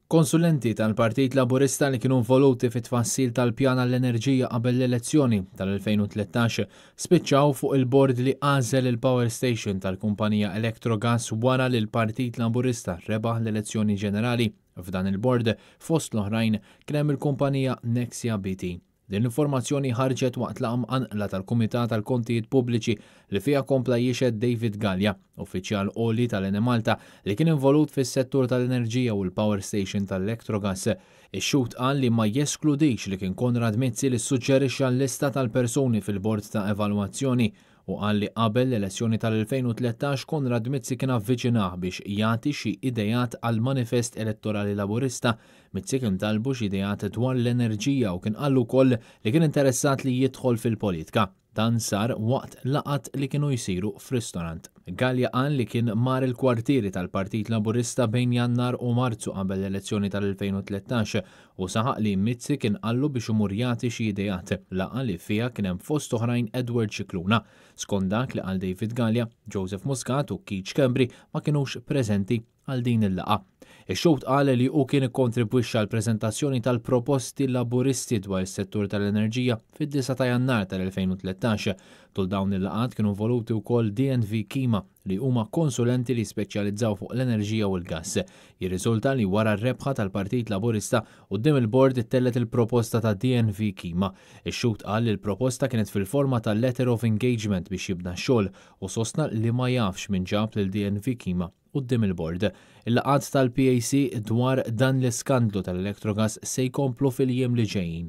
Konsulenti tal-Partit Laburista li kienu involuti fit-tfassil tal-pjan għall-enerġija qabel l-elezzjoni tal-2013 spiċċaw fuq il-bord li għażel il-Power Station tal-kumpanija Electrogas wara li l-Partit Laburista rebaħ l-elezzjoni ġenerali. F'dan il-bord fost l-oħrajn kien hemm il-kumpanija Nexia BT. Din l-informazzjoni ħarġet waqt laqgħa mqanqla tal-Kumitat tal-Kontijiet Pubbliċi li fiha kompla jiexed David Gallia, uffiċjal għoli tal-Eni Malta li kien involut fis-settur tal-enerġija u l-Power Station tal-Electrogas. Ix-xut qal li ma jeskludix li kien Konrad Mizzi li ssuġġerixxa l-lista tal-persuni fil-bord ta' evalwazzjoni u qal li qabel l-elezzjoni tal-2013 Konrad Mizzi kien avviċinah biex jagħti xi idejat għal manifest elettorali Laburista. Mizzi kien talbu xi idejat dwar l-enerġija u kien qal ukoll li kien interessat li jidħol fil-politika. Dan sar waqt laqat li kienu jsiru f'ristorant. Gallia qal li kien mar il-kwartieri tal-Partit Laburista bejn Jannar u Marzu qabel l-elezzjoni tal-2013 u saħaq li Mizzi kien qallu biex imur jagħti xi idejat. Laqa li fiha kien hemm fost oħrajn Edward Cicluna. Skont dak li qal David Gallia, Joseph Muscat u Keith Schembri ma kinux preżenti għal din il-laqa. Ix-xogħol qal li hu kien ikkontribwixxa għall preżentazzjoni tal-proposti Laburisti dwar is-settur tal-enerġija fid-9 ta' Jannar tal-2013. Tul dawn il-laqat kienu voluti wkoll DNV Kima li huma konsulenti li speċjalizzaw fuq l-enerġija u l-gass. Jirriżulta li wara r-rebħa tal-Partit Laburista quddiem il-bord ittellet il-proposta ta' DNV Kima. Ix-xogħol qal li l-proposta kienet fil-forma ta' letter of engagement biex jibda x-xogħol u sostna li ma jafx min ġab lil DNV Kima quddiem il-bord. Il-laqat tal-PAC dwar dan l-iskandlu tal-Electrogas se jkomplu fil-jiem li ġejjin.